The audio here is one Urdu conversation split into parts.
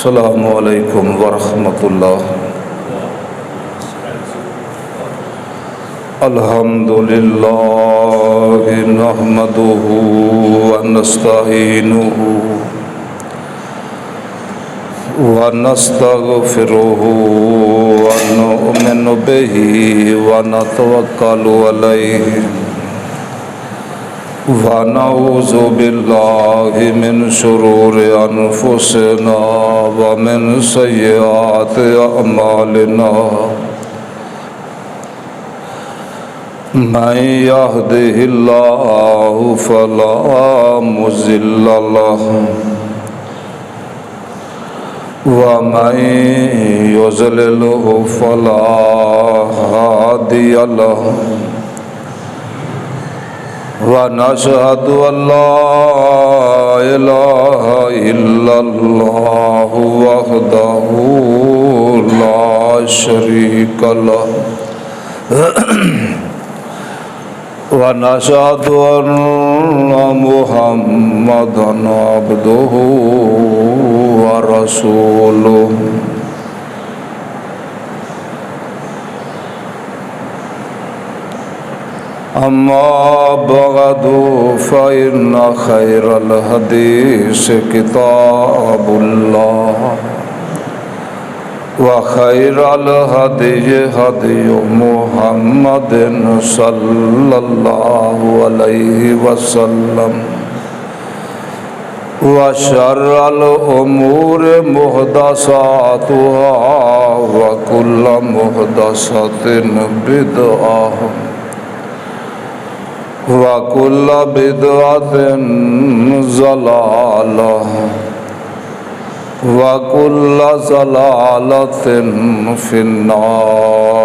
السلام علیکم ورحمۃ اللہ۔ الحمد للہ نحمدہ ونستعینہ ونستغفرہ ونؤمن بہ ونتوکل علیہ ونعوذ باللہ من شرور انفسنا ومن سیئات اعمالنا من یہدہ اللہ فلا مضل لہ ومن یضللہ فلا ہادی لہ ونشهد أن لا إله إلا الله وحده لا شريك له ونشهد أن محمدا عبده ورسوله أما بعد فإن خير الحديث كتاب الله وخير الهدي هدي محمد صلى الله عليه وسلم وشر الأمور محدثاتها وكل محدثة بدعة وَكُلَّ بِدْعَةٍ ضَلَالَةٍ وَكُلَّ ضَلَالَةٍ فِي النَّارِ۔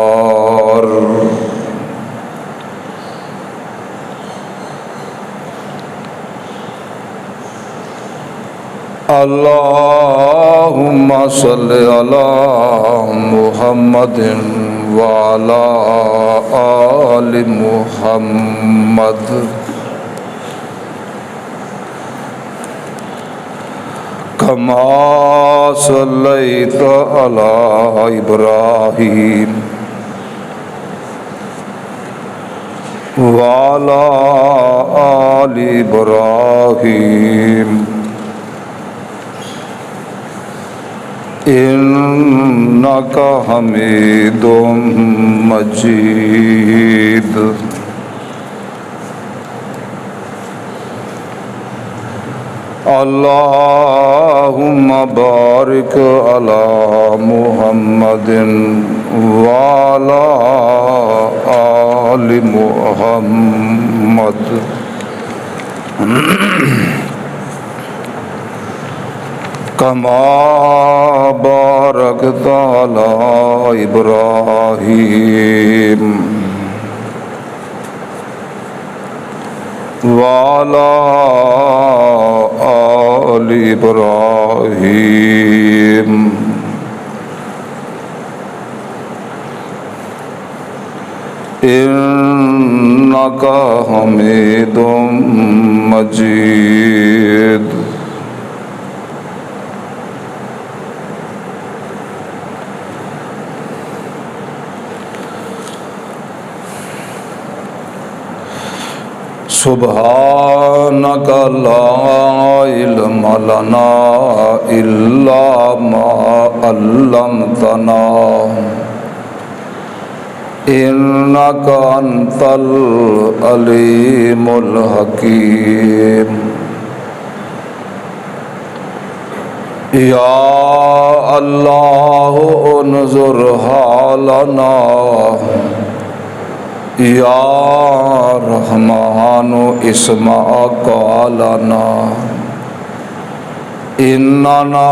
اللہم صل علی محمد وعلى آل محمد كما صليت على إبراهيم وعلى آل إبراهيم إنك حميد مجيد۔ اللهم بارك على محمد وعلى آل محمد كما باركت على إبراهيم وعلى آل إبراهيم إنك حميد مجيد۔ سبحانك لا علم لنا إلا ما علمتنا إنك أنت العليم الحكيم۔ يا الله انظر حالنا یا رحمان اسمع قالنا اننا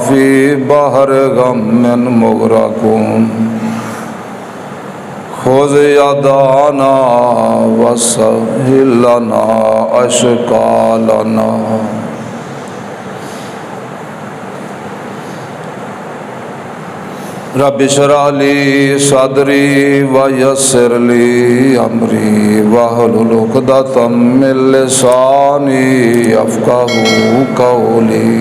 فی بحر غم مغرقون خذ یدانا وسہل لنا اشکالنا۔ رب اشرح لی صدری ویسر لی امری واحلل عقدۃ من لسانی یفقہوا قولی۔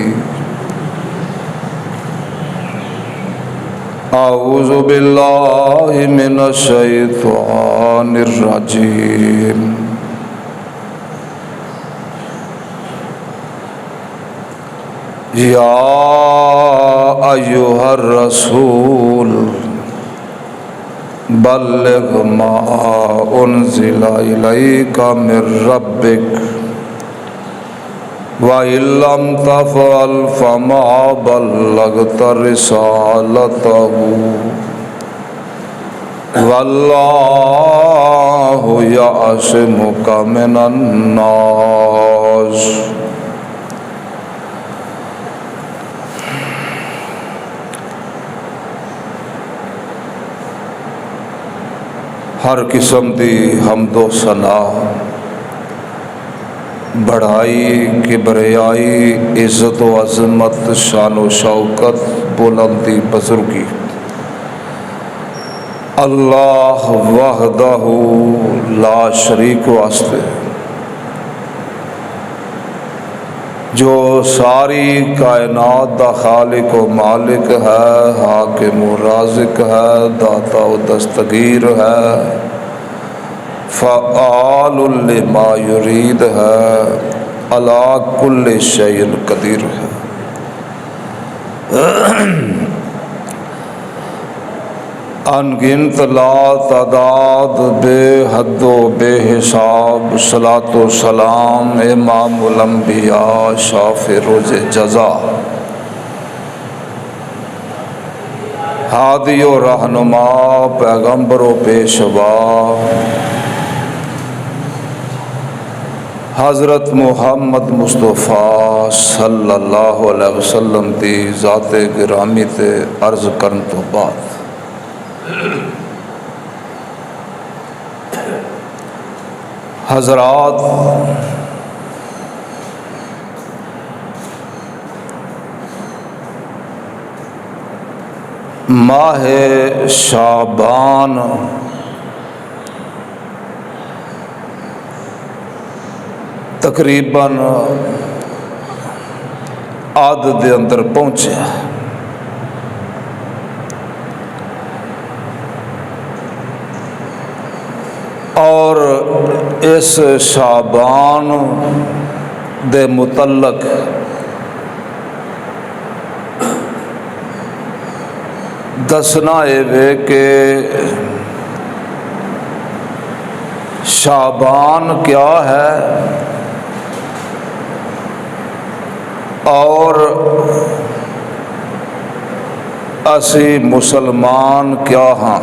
اعوذ باللہ من الشیطان الرجیم یا ایھا الرسول بلغ ما انزل الیک من ربک وَإِن لَّمْ تَفْعَلْ فَمَا بَلَّغْتَ رِسَالَتَهُ وَاللَّهُ يَعْصِمُكَ مِنَ النَّاسِ۔ ہر قسم دی حمد و ثنا، بڑائی، کبریائی، عزت و عظمت، شان و شوکت، بلندی، بزرگی اللہ وحدہ لا شریک واسطے، جو ساری کائنات دا خالق و مالک ہے، حاکم و رازق ہے، داتا و دستگیر ہے، فعال لما یرید ہے، علی کل شیء قدیر ہے۔ ان گنت لا تعداد، بے حد و بے حساب صلاۃ و سلام امام الانبیاء شافع روز جزا، ہادی و رہنما، پیغمبر و پیشوا، حضرت محمد مصطفیٰ صلی اللہ علیہ وسلم دی ذات گرامی تے عرض کرن تو بعد حضرات، ماہ شعبان تقریباً عد دے اندر پہنچے، اور اس شعبان دے متعلق دسنا ہے کہ شعبان کیا ہے اور اسی مسلمان کیا ہاں۔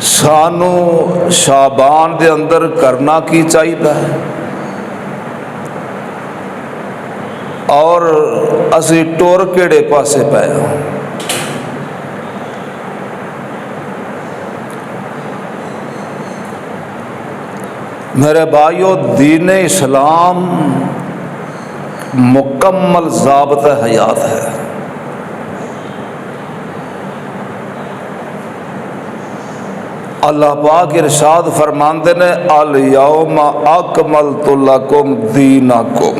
سانو شعبان دے اندر کرنا کی چاہیے اور اسی ٹور کیڑے پاسے پے ہاں۔ میرے بھائیو، دین اسلام مکمل ضابطہ حیات ہے۔ اللہ پاک ارشاد فرماندے نے الیوم اکملت لکم دینکم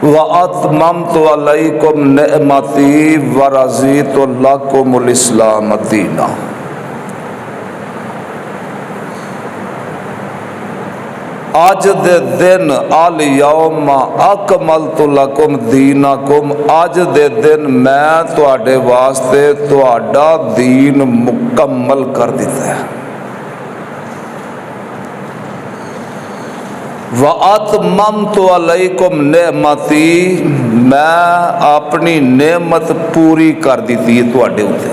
واتممت علیکم نعمتی ورضیت لکم الاسلام دینا۔ آج دے دن الیوم اکملت لکم دینکم، آج دے دن میں تواڈے واسطے تواڈا دین مکمل کر دیتا ہے۔ وَأَتْمَمْتُ عَلَيْكُمْ نِعْمَتِي، میں اپنی نعمت پوری کر دیتی ہے تواڈے اوتے۔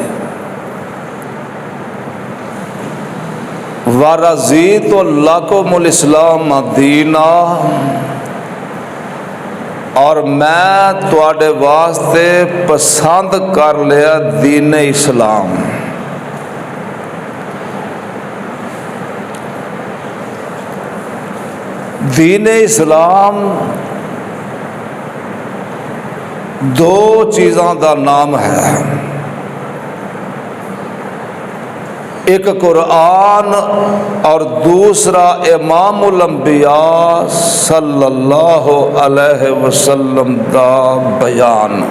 وَرَضِيتُ لَكُمُ الْإِسْلَامَ دِينًا، اور میں تواڈے واسطے پسند کر لیا دین اسلام۔ دین اسلام دو چیزاں دا نام ہے۔ ایک قرآن اور دوسرا امام الانبیاء صلی اللہ علیہ وسلم دا بیان۔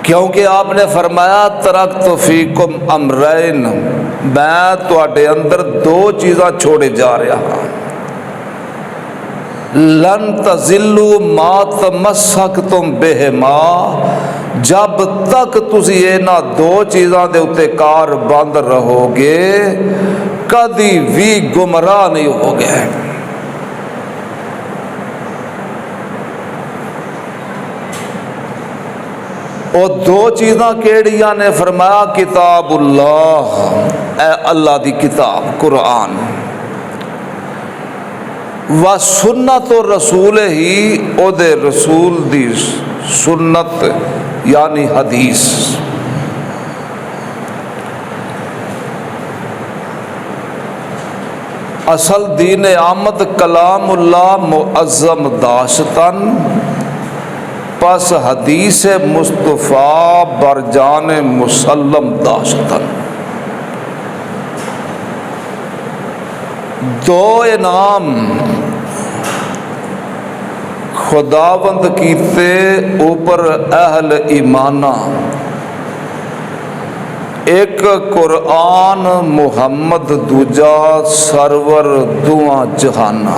کیونکہ آپ نے فرمایا ترکت فیکم امرین، میں تواڈے اندر دو چیزاں چھوڑے جا رہا ہاں، لن تزلوا ما تمسکتم بہما، جب تک تسی انہاں دو چیزاں دے اتے کار بند رہو گے کدی بھی گمراہ نہیں ہوگے۔ وہ دو چیزاں کیڑیاں نے فرمایا کتاب اللہ، اے اللہ دی کتاب قرآن، و سنت رسول ہی، او دے رسول دی سنت یعنی حدیث۔ اصل دین آمد کلام اللہ معظم داشتن، پس حدیث مصطفیٰ برجان مسلم داشتن۔ دو انعام خداوند کیتے اوپر اہل ایمانہ، ایک قرآن محمد، دوجا سرور دعا جہانہ۔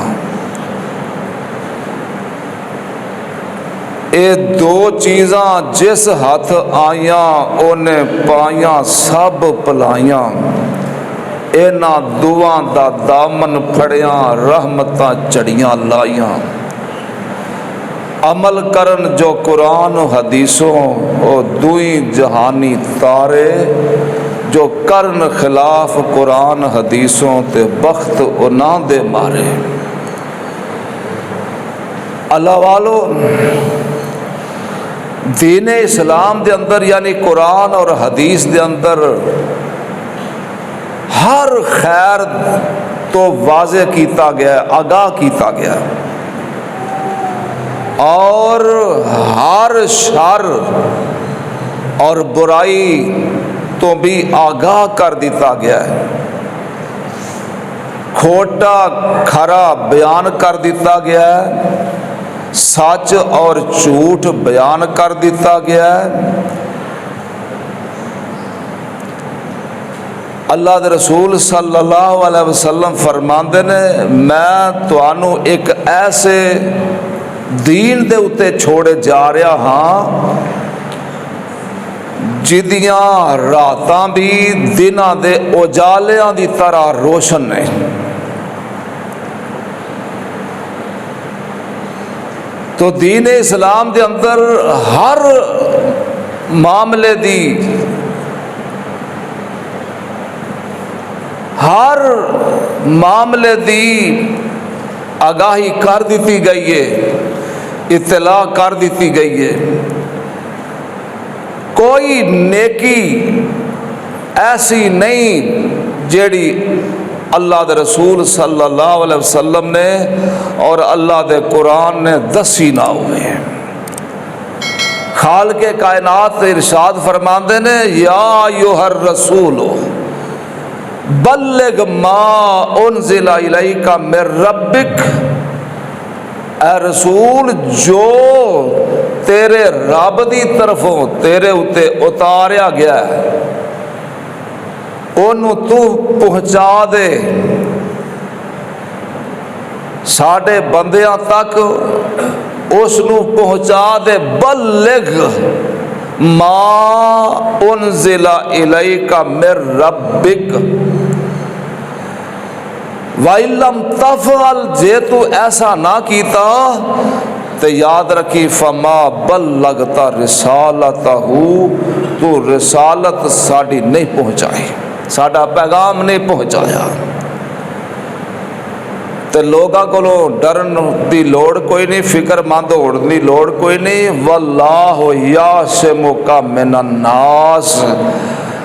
اے دو چیزاں جس ہاتھ آیاں انہیں پائیاں سب پلائیاں، اینا دعاں دا دامن پھڑیاں رحمتاں چڑیاں لائیاں۔ عمل کرن جو قرآن و حدیثوں او دوئیں جہانی تارے، جو کرن خلاف قرآن حدیثوں تے بخت انہاں دے مارے۔ اللہ والو، دین اسلام دے اندر یعنی قرآن اور حدیث دے اندر ہر خیر تو واضح کیتا گیا ہے، آگاہ کیتا گیا ہے، اور ہر شر اور برائی تو بھی آگاہ کر دیتا گیا ہے، کھوٹا کھرا بیان کر دیتا گیا ہے، سچ اور جھوٹ بیان کر دیتا گیا ہے۔ اللہ دے رسول صلی اللہ علیہ وسلم فرماندے نے میں تانوں ایک ایسے دین دے اتے چھوڑے جا رہا ہاں جدیاں راتاں بھی دناں دے اجالیاں دی طرح روشن نے۔ تو دین اسلام دے اندر ہر معاملے دی، ہر معاملے دی آگاہی کر دیتی گئی ہے، اطلاع کر دیتی گئی ہے۔ کوئی نیکی ایسی نہیں جیڑی اللہ دے رسول صلی اللہ علیہ وسلم نے اور اللہ دے قرآن نے دسی نہ ہوئے۔ خالق کائنات ارشاد فرماندے نے یا ایھا الرسول بلغ ما انزل الیک من ربک، اے رسول جو تیرے رب دی طرفوں تیرے اتے اتاریا گیا ہے انہوں تو پہنچا دے، ساڈے بندیاں تک اس نو پہنچا دے۔ بلغ ما انزل الیک من ربک وَإِن لَّمْ تَفْعَلْ، جے تو ایسا نہ کیتا تو یاد رکھی فما بلغت رسالتہ، تو رسالت ساڑی نہیں پہنچائی، ساڑا پیغام نہیں پہنچایا۔ تو لوگاں کو ڈرن دی لوڑ کوئی نہیں، فکر مند ہوڑن دی لوڑ کوئی نہیں۔ واللہ یعصمک من الناس،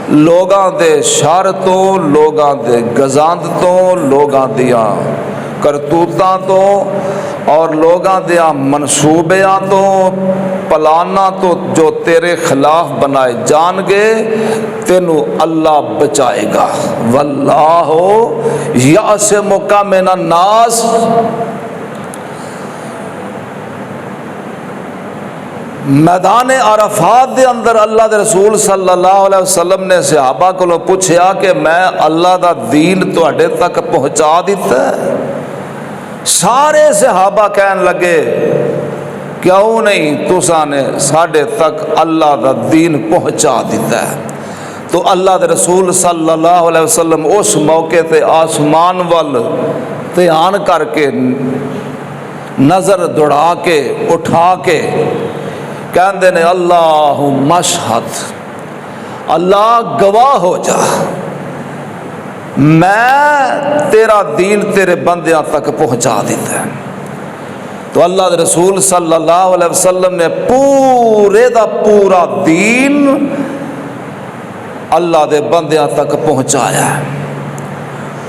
لوگاں دے شر تو، لوگاں دے گزاند تو، لوگاں دیاں کرتوتاں تو اور لوگاں دیاں منصوبیاں تو پلاناں تو جو تیرے خلاف بنائے جان گے تینو اللہ بچائے گا۔ واللہ یعصمک من الناس، میدان عرفات دے اندر اللہ دے رسول صلی اللہ علیہ وسلم نے صحابہ کو پوچھیا کہ میں اللہ دا دین تواڈے تک پہنچا دیتا ہے؟ سارے صحابہ کہن لگے کیوں نہیں، تساں نے ساڈے تک اللہ دا دین پہنچا دیتا ہے۔ تو اللہ دے رسول صلی اللہ علیہ وسلم اس موقع تے آسمان وال دھیان کر کے نظر دوڑا کے اٹھا کے کہندے نے اللہم اشہد، اللہ گواہ ہو جا میں تیرا دین تیرے بندیاں تک پہنچا دیتا ہے۔ تو اللہ دے رسول صلی اللہ علیہ وسلم نے پورے دا پورا دین اللہ دے بندیاں تک پہنچایا ہے۔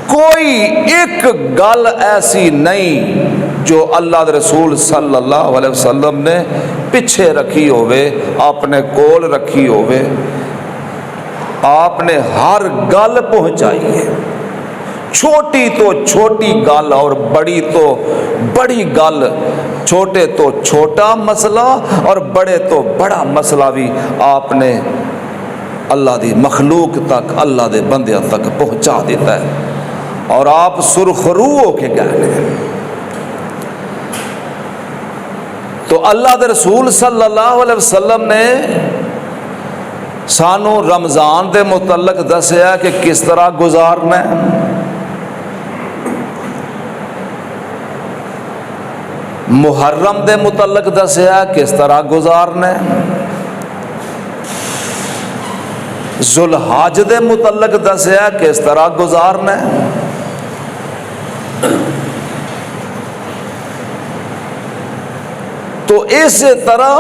کوئی ایک گل ایسی نہیں جو اللہ دے رسول صلی اللہ علیہ وسلم نے پیچھے رکھی ہوئے، اپنے کول رکھی ہوئے، آپ نے ہر گل پہنچائی ہے، چھوٹی تو چھوٹی گل اور بڑی تو بڑی گل، چھوٹے تو چھوٹا مسئلہ اور بڑے تو بڑا مسئلہ بھی آپ نے اللہ دی مخلوق تک، اللہ دے بندیاں تک پہنچا دیتا ہے، اور آپ سرخرو ہو کے گئے۔ تو اللہ دے رسول صلی اللہ علیہ وسلم نے سانو رمضان دے متعلق دسیا کہ کس طرح گزارنا ہے، محرم دے متعلق دسیا کس طرح گزارنا ہے، ذوالحج دے متعلق دسیا کس طرح گزارنا ہے۔ تو اس طرح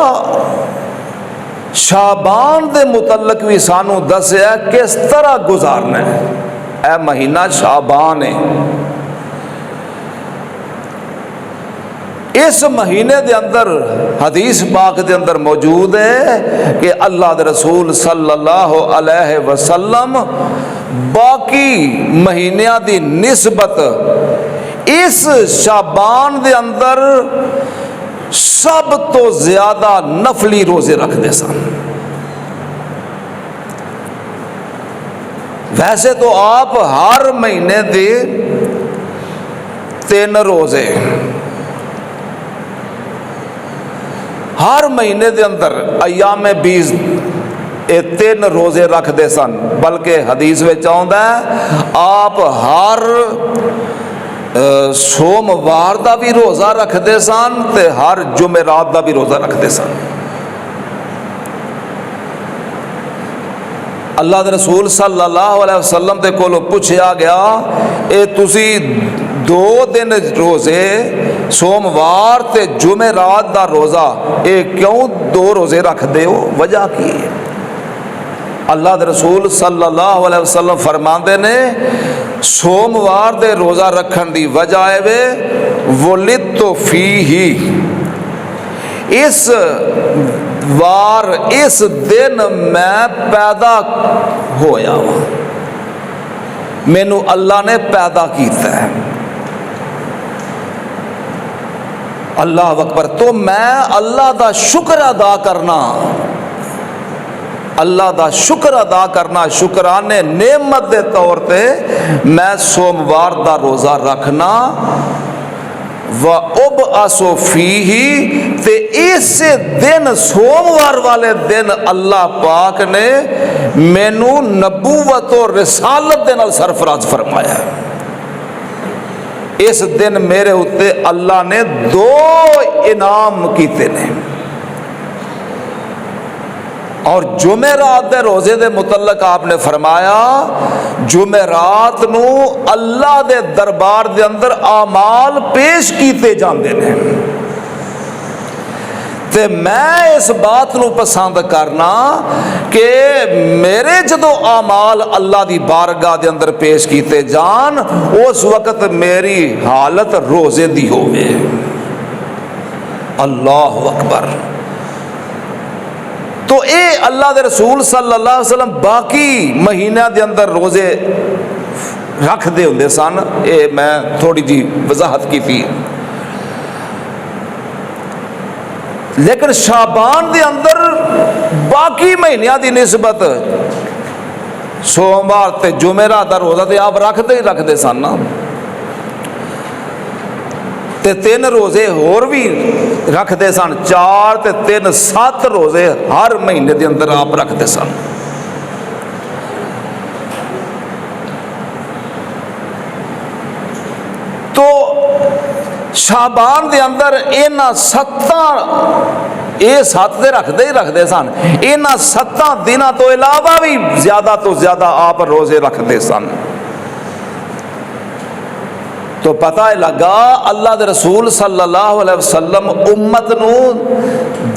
شعبان دے متعلق بھی سانو دسیا کس طرح گزارنا ہے۔ اے مہینہ شعبان ہے، اس مہینے دے اندر حدیث پاک دے اندر موجود ہے کہ اللہ دے رسول صلی اللہ علیہ وسلم باقی مہینیاں دی نسبت اس شعبان دے اندر سب تو زیادہ نفلی روزے رکھتے سن۔ ویسے تو آپ ہر مہینے دے 3 روزے، ہر مہینے دے اندر ایام 20 3 روزے رکھتے سن، بلکہ حدیث میں آتا ہے آپ ہر سوموار دا بھی روزہ رکھتے سن تے ہر جمعرات دا بھی روزہ رکھتے سن۔ اللہ دے رسول صلی اللہ علیہ وسلم دے کولو پوچھا گیا اے تسی 2 دن روزے سوموار تے جمعرات دا روزہ اے کیوں 2 روزے رکھ دے ہو، وجہ کی ہے؟ اللہ دے رسول صلی اللہ علیہ وسلم فرماندے نے سوموار دے روزہ رکھن دی وجہ ہے ولدت فیہ، اس وار اس دن میں پیدا ہویا ہوں، مینو اللہ نے پیدا کیتا ہے۔ اللہ اکبر، تو میں اللہ دا شکر ادا کرنا، اللہ دا شکر ادا کرنا، شکرانے نعمت دے طور تے میں سوموار دا روزہ رکھنا وَأُبْعَثُ فِيهِ، تے اس دن سوموار والے دن اللہ پاک نے مینو نبوت و رسالت دے نال سرفراز فرمایا ہے۔ اس دن میرے ہوتے اللہ نے 2 انعام کیتے نے، اور جمعرات دے روزے دے متعلق آپ نے فرمایا جمعرات نو اللہ دے دربار دے اندر اعمال پیش کیتے جاندے نے، تے میں اس بات نو پسند کرنا کہ میرے جدو اعمال اللہ دی بارگاہ دے اندر پیش کیتے جان اس وقت میری حالت روزے دی ہوئے، اللہ اکبر. تو اے اللہ دے رسول صلی اللہ علیہ وسلم باقی مہینہ دے اندر روزے رکھ دے ہوندے سن. اے میں تھوڑی جی وضاحت کی تھی. لیکن شعبان دے اندر باقی مہینیاں دی نسبت سوموار تے جمعرات دا روزہ تے آپ رکھتے سن نا. تے 3 روزے اور بھی رکھتے سن. 4 تے 3 7 روزے ہر مہینے دے اندر آپ رکھتے سن. تو شعبان دے اندر اینا 7 دے رکھتے سن. اینا 7 دنوں تو علاوہ بھی زیادہ تو زیادہ آپ روزے رکھتے سن. تو پتہ لگا اللہ دے رسول صلی اللہ علیہ وسلم امت نو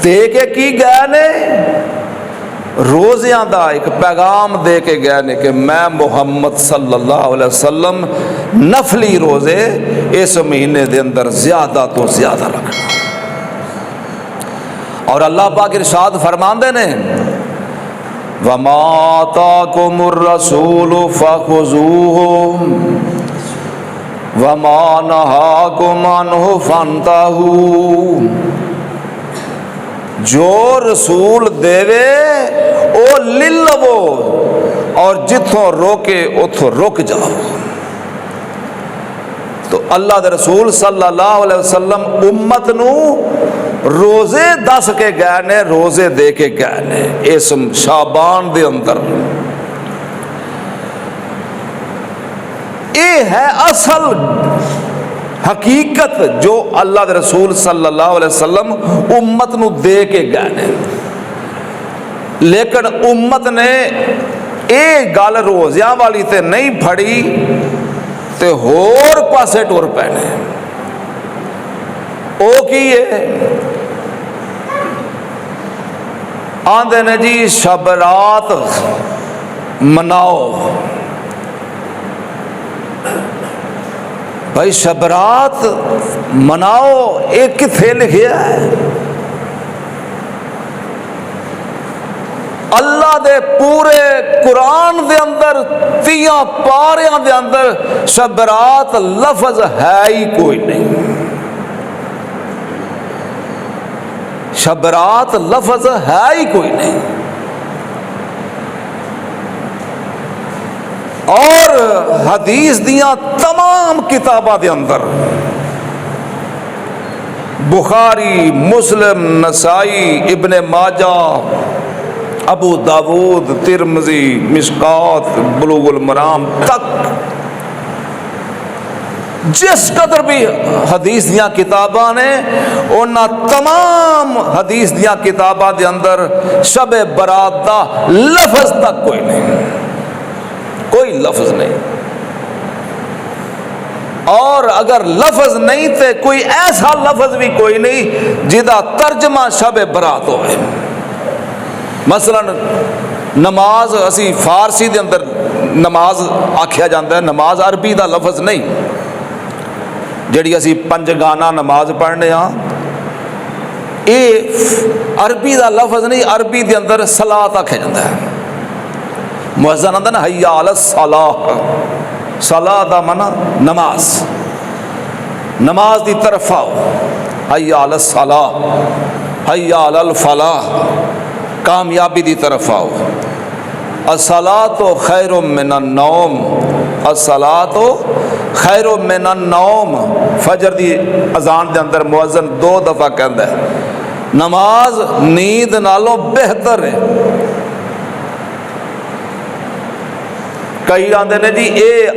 دے کے کی گئے نے؟ روزیاں دا ایک پیغام دے کے گئے نے کہ میں محمد صلی اللہ علیہ وسلم نفلی روزے اس مہینے دے اندر زیادہ تو زیادہ رکھنا. اور اللہ پاک ارشاد فرماندے نے وَمَا آتَاكُمُ الرَّسُولُ فَخُذُوهُ وَمَا نَهَاكُمْ عَنْهُ فَانْتَهُوا. جو رسول دیوے او لے لو اور جتھوں روکے اتھوں رک جاؤ. تو اللہ دے رسول صلی اللہ علیہ وسلم امت نو روزے دس کے گئے نے, روزے دے کے گئے نے اس شعبان دے اندر. یہ ہے اصل حقیقت جو اللہ دے رسول صلی اللہ علیہ وسلم امت نو دے کے گئے نے. لیکن امت نے یہ گل روزیاں والی تے نہیں پھڑی تے ہور پاسے ٹر پے نے. او کی ہے؟ آندے نے جی شب رات مناؤ. بھائی شب رات مناؤ ایک کتھے لکھیا ہے؟ اللہ دے پورے قرآن دے اندر 30 پاریاں دے اندر شب رات لفظ ہے ہی کوئی نہیں. شب رات لفظ ہے ہی کوئی نہیں. اور حدیث دیاں تمام کتاباں دے اندر بخاری, مسلم, نسائی, ابن ماجہ, ابو داود, ترمذی, مشکات, بلوغ المرام تک جس قدر بھی حدیث دیاں کتاباں نے انہاں تمام حدیث دیاں کتاباں دے اندر شب برات دا لفظ تک کوئی نہیں, کوئی لفظ نہیں. اور اگر لفظ نہیں تے کوئی ایسا لفظ بھی کوئی نہیں جدا ترجمہ شب برات ہوئے. مثلا نماز اسی فارسی دے اندر نماز آکھیا جاندہ ہے, نماز عربی دا لفظ نہیں. جڑی اسی پنجگانہ نماز پڑھنے ہاں اے عربی دا لفظ نہیں, عربی دے اندر صلاۃ آکھیا جاندہ ہے. مؤذن آندہ نا حی علی الصلاۃ, صلاۃ دا معنی نماز, نماز دی طرف آؤ. حی علی الصلاۃ, حی علی الفلاح, کامیابی دی طرف آؤ. الصلاۃ خیر من النوم, الصلاۃ خیر من النوم. فجر دی اذان دے اندر مؤذن 2 دفعہ کہندا ہے نماز نیند نالوں بہتر ہے. کئی آندے نے جی اے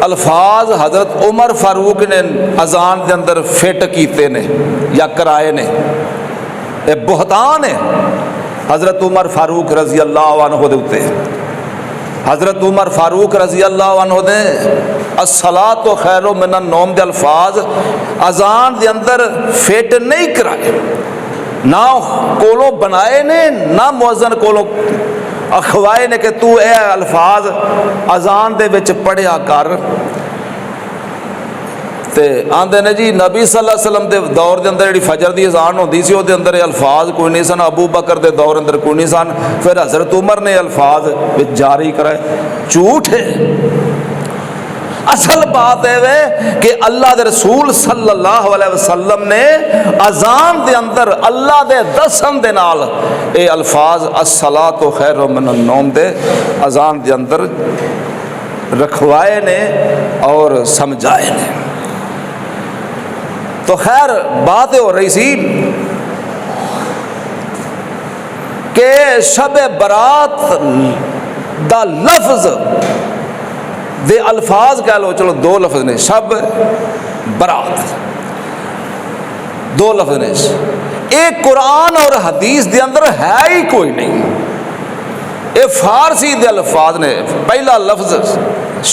الفاظ حضرت عمر فاروق نے اذان دے اندر فٹ کیتے نے یا کرائے نے, اے بہتان ہے حضرت عمر فاروق رضی اللہ عنہ دے اتے. حضرت عمر فاروق رضی اللہ عنہ دے الصلاۃ خیر من النوم دے الفاظ اذان دے اندر فٹ نہیں کرائے, نہ کولو بنائے نے, نہ مؤذن کولو اخوائے نے کہ تو اے الفاظ اذان دے وچ پڑھیا کر. تے آندے نے جی نبی صلی اللہ علیہ وسلم دے دور دے اندر جڑی فجر دی اذان ہوندی سی او دے اندر الفاظ کوئی نہیں سن، ابو بکر دے دور اندر کوئی نہیں سن، پھر حضرت عمر نے الفاظ جاری کرائے۔ جھوٹ ہے۔ اصل بات ہے کہ اللہ دے رسول صلی اللہ علیہ وسلم نے اذان دے اندر اللہ دے دسن دے نال اے الفاظ الصلاۃ خیر من النوم دے اذان دے اندر رکھوائے نے اور سمجھائے نے۔ تو خیر بات ہو رہی سی کہ شب برات دا لفظ دے الفاظ کہہ لو، چلو دو لفظ نے، شب برات دو لفظ نے، ایک قرآن اور حدیث دے اندر ہے ہی کوئی نہیں، یہ فارسی دے الفاظ نے۔ پہلا لفظ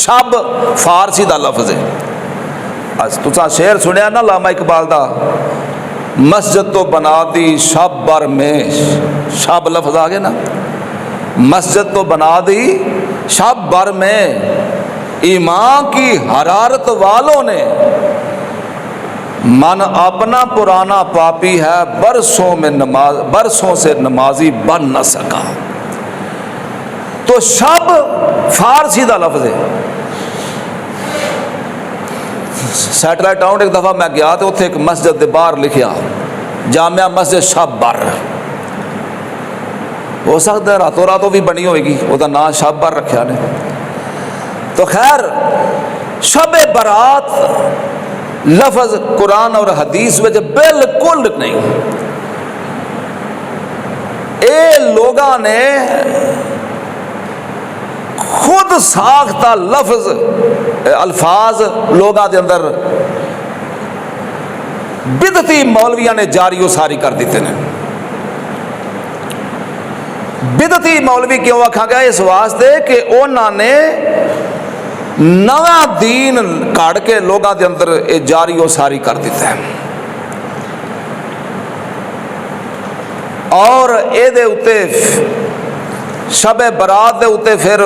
شب فارسی دا لفظ ہے۔ تساں شعر سنیا نا علامہ اقبال دا، مسجد تو بنا دی شب بر میں، شب لفظ آ گئے نا، مسجد تو بنا دی شب بر میں، ایمان کی حرارت والوں نے، من اپنا پرانا پاپی ہے برسوں سے نمازی بن نہ سکا۔ تو شب فارسی دا لفظ ہے۔ سیٹلائٹ ٹاؤن ایک دفعہ میں گیا تو اتنے ایک مسجد دے باہر لکھیا جامعہ مسجد شب بر، ہو سکتا ہے راتوں راتوں بھی بنی ہوئے گی، وہ نام شب بر رکھیا نے۔ تو خیر شب برات لفظ قرآن اور حدیث میں بالکل نہیں، اے لوگاں نے خود ساختہ لفظ الفاظ لوگاں دے اندر بدعتی مولویاں نے جاری و ساری کر دیتے ہیں۔ بدعتی مولوی کیوں آکھا گیا؟ اس واسطے کہ انہوں نے نواں دین کاڑ کے لوگاں دے اندر جاری و ساری کر دیتے ہیں، اور اے دے اتے شب برات دے اتے پھر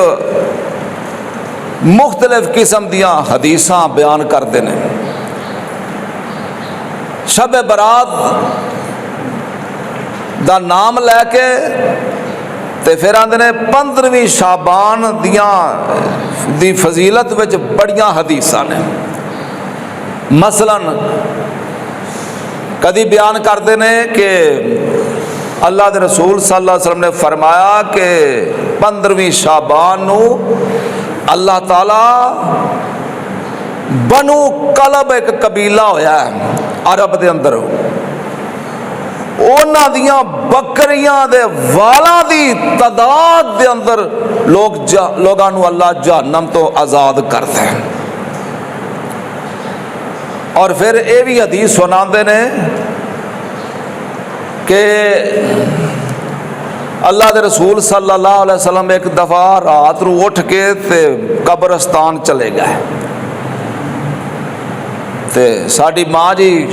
مختلف قسم دیاں حدیثاں بیان کرتے ہیں۔ شب برات دا نام لے کے تے پھر آندے نے 15ویں شعبان دی فضیلت وچ بڑیاں حدیثاں نے۔ مثلا کدی بیان کرتے ہیں کہ اللہ دے رسول صلی اللہ علیہ وسلم نے فرمایا کہ 15ویں شعبان نو اللہ تعالی بنو کلب ایک قبیلہ ہویا ہے عرب دے اندر، اونا دیاں بکریاں دے والاں دی تعداد دے اندر لوگاں نو اللہ جہنم تو آزاد کرتے ہیں۔ اور پھر اے بھی حدیث سناندے نے کہ اللہ دے رسول صلی اللہ علیہ وسلم ایک دفعہ رات رو اٹھ کے تے قبرستان چلے گئے، تے ساڈی ماں جی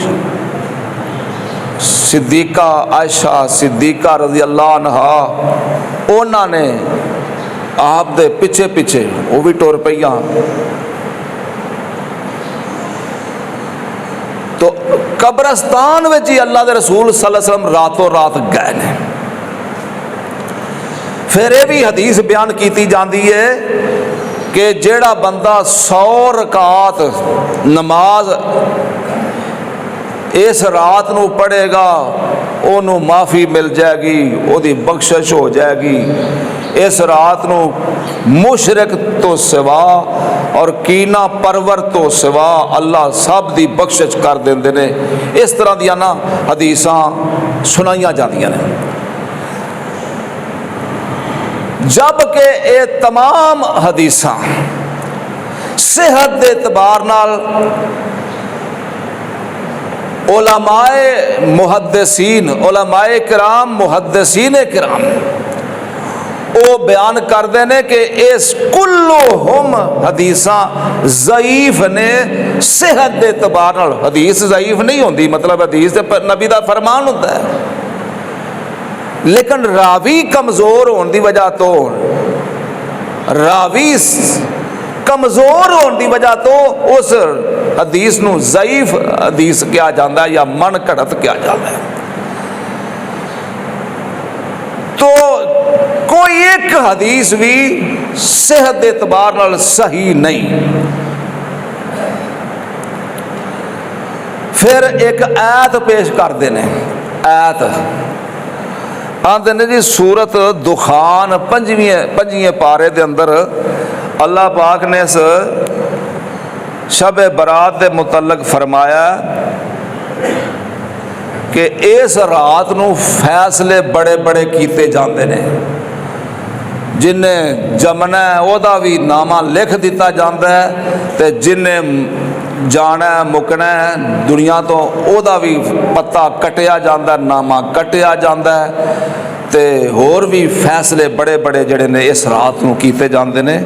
صدیقہ عائشہ صدیقہ رضی اللہ عنہا انہوں نے آپ دے پیچھے پیچھے وہ بھی ٹور پئیاں، تو قبرستان وچ ہی اللہ دے رسول صلی اللہ علیہ وسلم راتوں رات گئے نے۔ پھر یہ بھی حدیث بیان کیتی جاندی ہے کہ جیڑا بندہ 100 رکعات نماز اس رات نو پڑھے گا انہوں معافی مل جائے گی، او دی بخشش ہو جائے گی۔ اس رات نو مشرک تو سوا اور کینہ پرور تو سوا اللہ سب دی بخشش کر دیندے نے۔ اس طرح دیا نا حدیثاں سنائیاں جاندیاں نے، جبکہ اے تمام حدیثاں صحت دے اعتبار نال علماء محدثین علماء کرام محدثین کرام او بیان کردے ہیں کہ اس کلہم حدیثاں ضعیف نے صحت دے اعتبار نال۔ حدیث ضعیف نہیں ہوندی، مطلب حدیث تے نبی دا فرمان ہوتا ہے، لیکن راوی کمزور ہونے دی وجہ تو راوی کمزور ہونے دی وجہ تو اس حدیث نو ضعیف حدیث کیا جاتا ہے یا من گھڑت کیا جاتا ہے. تو کوئی ایک حدیث بھی صحت اعتبار نال صحیح نہیں. پھر ایک آیت پیش کرتے ہیں. آیت آندے نے جی سورت دخان 5ویں پارے دے اندر اللہ پاک نے اس شب برات دے متعلق فرمایا کہ اس رات نو فیصلے بڑے بڑے کیتے جاندے نے. جن جمنا ہے وہ دا بھی نامہ لکھ دیتا جاندہ ہے تے جن جانا ہے مکنا ہے دنیا تو او دا بھی پتہ کٹیا جاندہ ہے, نامہ کٹیا جاندہ ہے تے اور بھی فیصلے بڑے بڑے جڑے نے اس رات نو کیتے جاندے نے.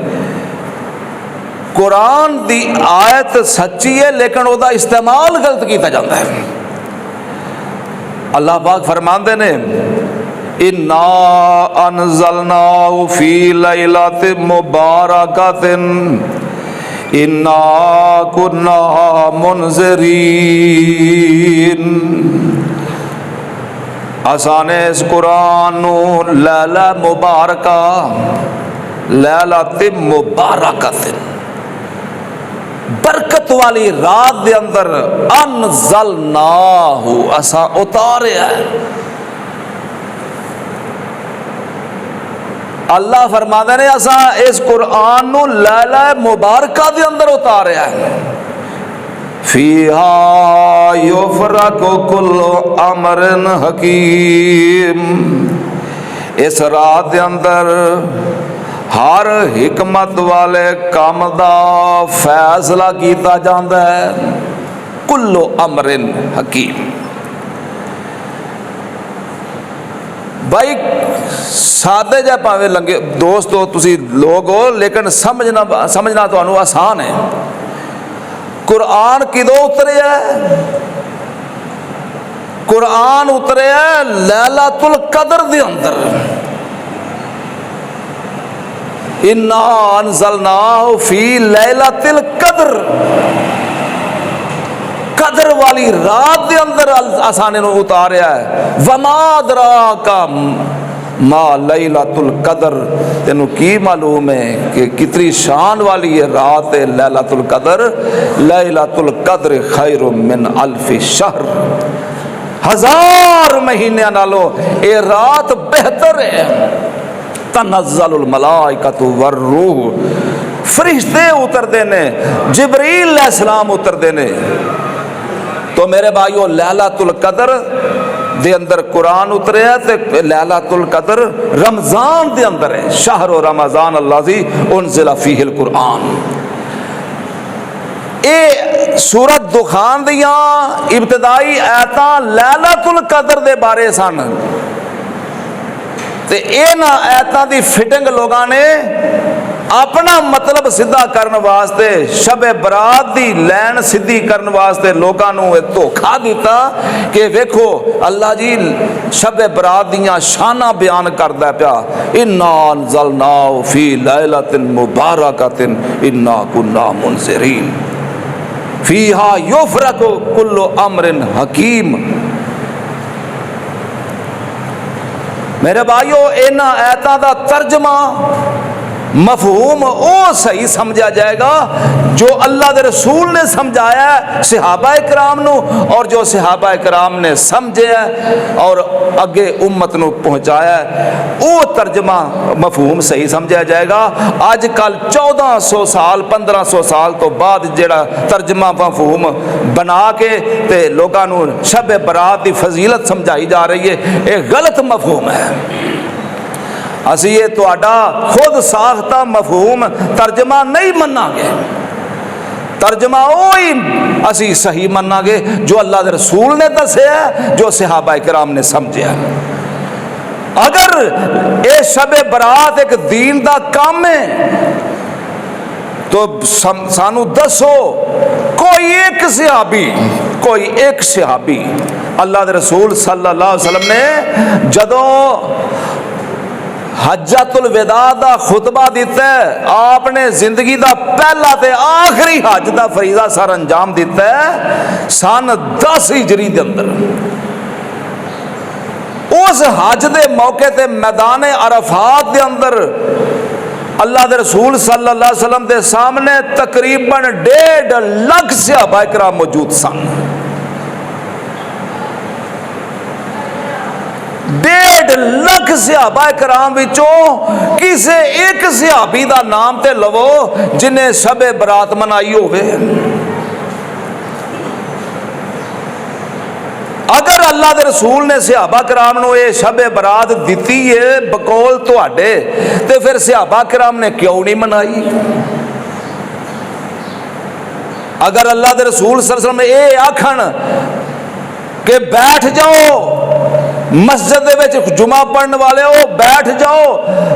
قرآن دی آیت سچی ہے لیکن او دا استعمال غلط کیتا جاندہ ہے. اللہ پاک فرماندے نے اِنَّا أَنزَلْنَاهُ فِي لَيْلَةٍ مُبَارَكَةٍ اِنَّا كُنَّا مُنذِرِينَ. اساں نے اس قرآن نو لیلہ مبارکہ لیلۃ مبارکۃ برکت والی رات دے اندر انزلناہ اساں اتاریا ہے. اللہ فرماتے نے اساں اس قرآن نو لیلہ مبارکہ دے اندر اتاریا ہے. فیہا یفرق کل امر حکیم. اس رات دے اندر ہر حکمت والے کام دا فیصلہ کیتا جاندا ہے. کل امر حکیم. بھائی سادے جا پاوے لنگے دوستو تسی لوگ ہو لیکن سمجھنا تو انو آسان ہے. قرآن کدو اترے ہے؟ قرآن اترے ہے لیلۃ القدر دے اندر. اِنَّا أَنزَلْنَاهُ فِي لَيْلَةِ الْقَدْرِ. قدر والی رات دے اندر آسانے نو اتاریا ہے. وَمَا أَدْرَاكَ مَا لَيْلَةُ الْقَدْرِ. تینوں کی معلوم ہے کہ کتنی شان والی یہ رات ہے لیلۃ القدر. لیلۃ القدر خیر من الف شہر. 1000 مہینے نالو اے رات بہتر ہے. تنزل الملائکۃ والروح. فرشتے اتردے نے, جبریل علیہ السلام اتردے نے. تو میرے بھائیو لیلۃ القدر دے اندر قرآن اترے ہے تے لیلۃ القدر رمضان دے اندر ہے. شہر رمضان الذی انزل فیہ القرآن. اے سورت دخان دیاں ابتدائی آیتاں لیلۃ القدر دے بارے سن تے اینا آیتاں دی فٹنگ لوگاں نے اپنا مطلب سدھا کرن واسطے شب برات دی لین سدھی کرن واسطے لوگاں نو دھوکھا دیتا کہ ویکھو اللہ جی شب برات دیاں شاناں بیان کردا پیا. اِنَّا أَنزَلْنَاهُ فِي لَيْلَةٍ مُبَارَكَةٍ اِنَّا كُنَّا مُنذِرِينَ فِيهَا يُفْرَقُ كُلُّ أَمْرٍ حَكِيمٍ. میرے بھائیو اینا آیتاں دا ترجمہ مفہوم او صحیح سمجھا جائے گا جو اللہ دے رسول نے سمجھایا ہے صحابہ کرام نو, اور جو صحابہ کرام نے سمجھے ہے اور اگے امت نو پہنچایا ہے او ترجمہ مفہوم صحیح سمجھا جائے گا. آج کل 1400 سال 1500 سال تو بعد جڑا ترجمہ مفہوم بنا کے تے لوگاں نو شب برات دی فضیلت سمجھائی جا رہی ہے, ایک غلط مفہوم ہے. اسی یہ تہاڈا خود ساختہ مفہوم ترجمہ نہیں مننا گے. ترجمہ وہی اسی صحیح مننا گے جو اللہ دے رسول نے دسیا ہے, جو صحابہ کرام نے سمجھا. اگر اے شب برات ایک دین دا کام ہے تو سانو دسو کوئی ایک صحابی اللہ دے رسول صلی اللہ علیہ وسلم نے جدوں حجۃ الوداع دا خطبہ دیتا ہے، آپ نے زندگی دا پہلا تے آخری حج دا فریضہ سر انجام دیتا ہے سن 10 ہجری دے اندر۔ اس حج دے موقع تے میدان عرفات دے اندر اللہ دے رسول صلی اللہ علیہ وسلم دے سامنے تقریباً 1.5 لاکھ صحابہ کرام موجود سن۔ 1.5 لاکھ صحابہ کرام وچوں کسے ایک صحابی دا نام تے لو جنہیں شب برات منائی ہوئے۔ اگر اللہ دے رسول نے صحابہ کرام نو یہ شب برات دیتی ہے بقول تواڈے تے پھر صحابہ کرام نے کیوں نہیں منائی؟ اگر اللہ دے رسول صلی اللہ علیہ وسلم یہ آکھن کہ بیٹھ جاؤ مسجد دے وچ جمعہ پڑھنے والے ہو بیٹھ جاؤ،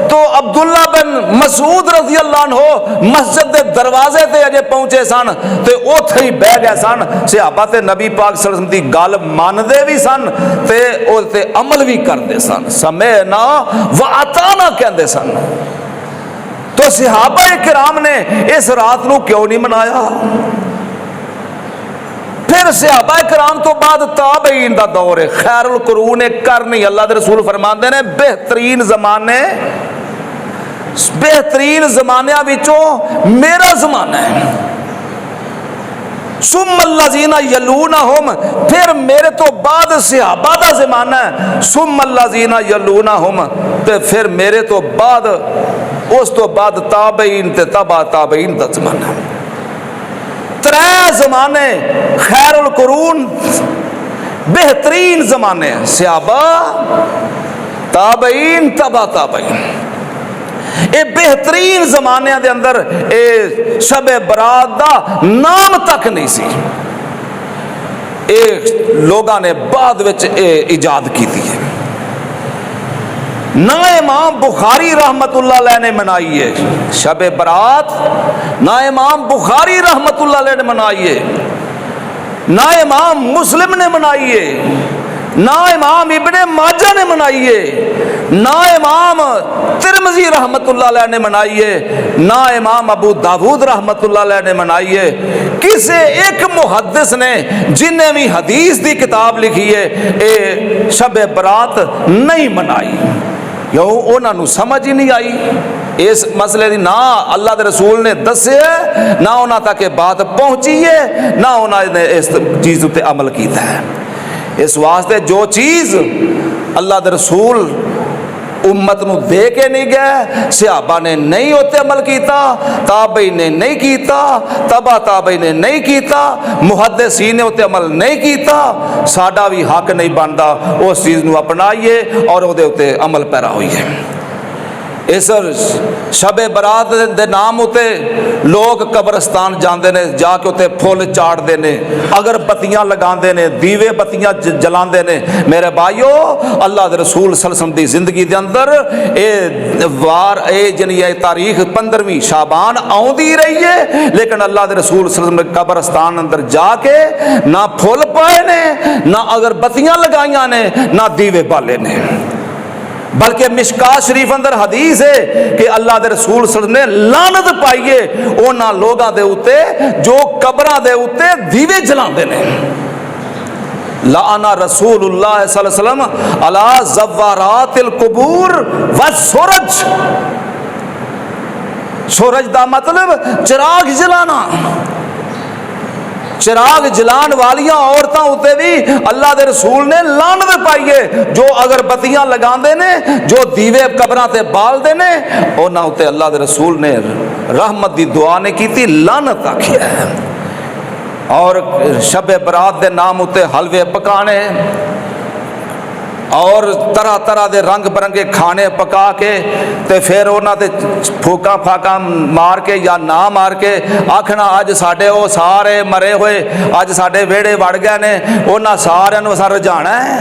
تو عبداللہ بن مسعود رضی اللہ عنہ مسجد دے دروازے تے اجے پہنچے سن تے اوتھے ہی بہ گئے سن۔ صحابہ تے نبی پاک صلی اللہ علیہ وسلم دی گل ماندے بھی سن تے او تے عمل بھی کردے سن، سمعنا واطعنا کہندے سن۔ تو صحابہ کرام نے اس رات نو کیوں نہیں منایا؟ پھر صحابہ کرام تو بعد تابعین دا دور ہے، خیر القرون کرنی، اللہ دے رسول فرماندے نے بہترین زمانیاں وچوں میرا زمانہ ہے، ثم الذین یلونہم، پھر میرے تو بعد صحابہ دا زمانہ ہے، ثم الذین یلونہم، تے پھر میرے تو بعد اس تو بعد تابعین تے تبع تابعین دا زمانہ ہے۔ 3 زمانے خیر القرون بہترین زمانے، صحابہ تابعین تبع تابعین۔ اے بہترین زمانے دے اندر اے شب برات دا نام تک نہیں سی، اے لوگاں نے بعد وچ اے ایجاد کیتی ہے۔ نہ امام بخاری رحمت اللہ علیہ نے منائی ہے شب برات، نہ امام بخاری رحمت اللہ علیہ نے منائی ہے، نہ امام مسلم نے منائی ہے، نہ امام ابن ماجہ نے منائی ہے، نہ امام ترمذی رحمت اللہ علیہ نے منائی ہے، نہ امام ابو داود رحمت اللہ علیہ نے منائی ہے۔ کسے ایک محدث نے جن نے بھی حدیث دی کتاب لکھی ہے اے شب برات نہیں منائی، کیوں؟ انہاں نو سمجھ ہی نہیں آئی اس مسئلے دی، نہ اللہ دے رسول نے دسے نہ انہاں تک بات پہنچی ہے، نہ انہاں نے اس چیز تے عمل کیتا ہے۔ اس واسطے جو چیز اللہ دے رسول امت نو دے کے نہیں گئے، صحابہ نے نہیں ہوتے عمل کیتا، تابعین نے نہیں کیتا، تبع تابعین نے نہیں کیتا، محدثین نے ہوتے عمل نہیں کیتا، ساڈا بھی حق نہیں بنتا اس چیز نو اپنائیے اور او دے ہوتے عمل پیرا ہوئیے۔ اس شب برات دے نام ہوتے لوگ قبرستان جاندے نے، جا کے ہوتے پھول چاڑ دے نے، اگر بتیاں لگان دے نے، دیوے بتیاں جلان دے نے۔ میرے بھائیو، اللہ دے رسول صلی اللہ علیہ وسلم دی زندگی دے اندر جنی تاریخ 15ویں شعبان آؤندی رہی ہے، لیکن اللہ دے رسول صلی اللہ علیہ وسلم قبرستان اندر جا کے نہ پھول پائے نے، نہ اگر بتیاں لگائیاں نے، نہ دیوے بالے نے۔ بلکہ مشکات شریف اندر حدیث ہے کہ اللہ دے رسول صلی اللہ علیہ وسلم نے لعنت پائیے اونا لوگاں دے اوتے جو قبراں دے اوتے دیوے جلاندے نے۔ لعن رسول اللہ صلی اللہ علیہ وسلم علی زوارات القبور والسرج، سورج دا مطلب چراغ جلانا، چراغ جلان والیاں عورتاں ہوتے بھی اللہ دے رسول نے لعنت پائیے، جو اگر بتیاں لگان دے نے، جو دیوے قبراں تے بال دے نے، اونا ہوتے اللہ دے رسول نے رحمت دی دعا نے کی تھی، لعنت آکھیا ہے۔ اور شب برات دے نام ہوتے حلوے پکانے اور طرح طرح دے رنگ برنگے کھانے پکا کے تے پھر انہاں تے پھوکاں پھاکاں مار کے یا نہ مار کے آکھنا اج ساڈے او سارے مرے ہوئے اج ساڈے ویڑے وڑ گئے نے، انہاں سارے نوں اساں رجانا ہے۔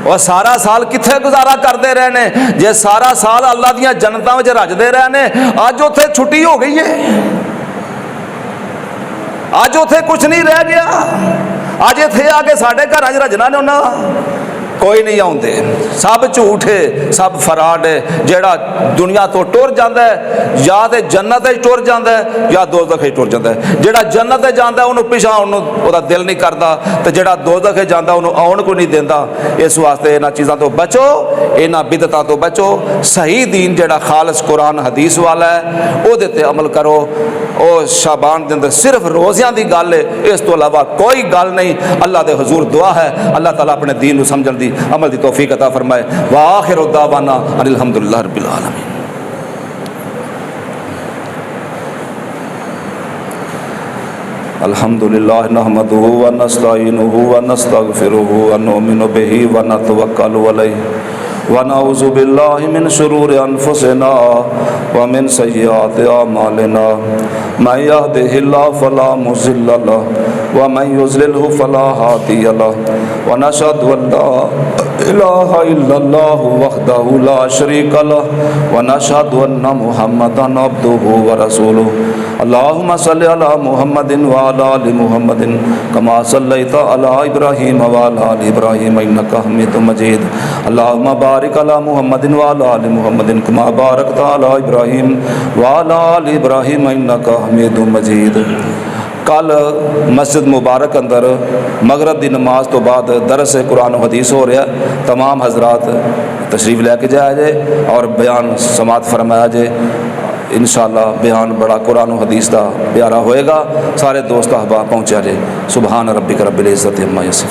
وہ سارا سال کتھے گزارا کرتے رہنے جے سارا سال اللہ دیاں جنتاں وچ رجدے رہنے، اج اوتھے چھٹی ہو گئی ہے، اج اوتھے کچھ نہیں رہ گیا، اج ایتھے آ کے ساڈے گھراں وچ رجنا نے انہاں کوئی نہیں آتے، سب جھوٹے، سب فراڈ ہے۔ جیڑا دنیا تو ٹر جاتا ہے یا تے جنت تے ٹر جاتا ہے یا دوزخ ٹر جاتا ہے۔ جیڑا جنت تے جاتا ہے انہوں پیچھا وہ دل نہیں کرتا، تو جیڑا دوزخ جاتا انہوں آن کو نہیں دینا۔ اس واسطے انہاں چیزاں تو بچو، انہاں بدعتاں تو بچو، صحیح دین جیڑا خالص قرآن حدیث والا ہے او دے تے عمل کرو۔ او شعبان دے اندر صرف روزیاں دی گل ہے، اس تو علاوہ کوئی گل نہیں۔ اللہ دے حضور دعا ہے اللہ تعالیٰ اپنے دین کو سمجھن دی عمل دی توفیق عطا فرمائے۔ وآخر دعوانا ان الحمدللہ رب العالمین۔ الحمدللہ نحمدہ ونستعینہ ونستغفرہ ونؤمن بہ ونتوکل علیہ ونعوذ باللہ من شرور انفسنا ومن سیئات اعمالنا من یہدہ اللہ فلا مضل لہ ومن یضللہ فلا ہادی لہ ونشہد ان لا الہ الا اللہ وحدہ لا شریک لہ ونشہد ان محمدا عبدہ ورسولہ۔ اللہم صلی علی محمد وعلی آل محمد کما صلیت علی ابراہیم وعلی آل ابراہیم انک حمید مجید۔ اللہم بارک علی محمد وعلی آل محمد کما بارکت علی ابراہیم وعلی آل ابراہیم انک حمید مجید۔ کل مسجد مبارک اندر مغرب دی نماز تو بعد درس قرآن و حدیث ہو رہا ہے، تمام حضرات تشریف لے کے جایا جائے اور بیان سماعت فرمایا جائے۔ انشاءاللہ بیان بڑا قرآن و حدیث کا پیارا ہوئے گا، سارے دوست احباب پہنچا جائے۔ سبحان ربک رب العزت عما یصفون۔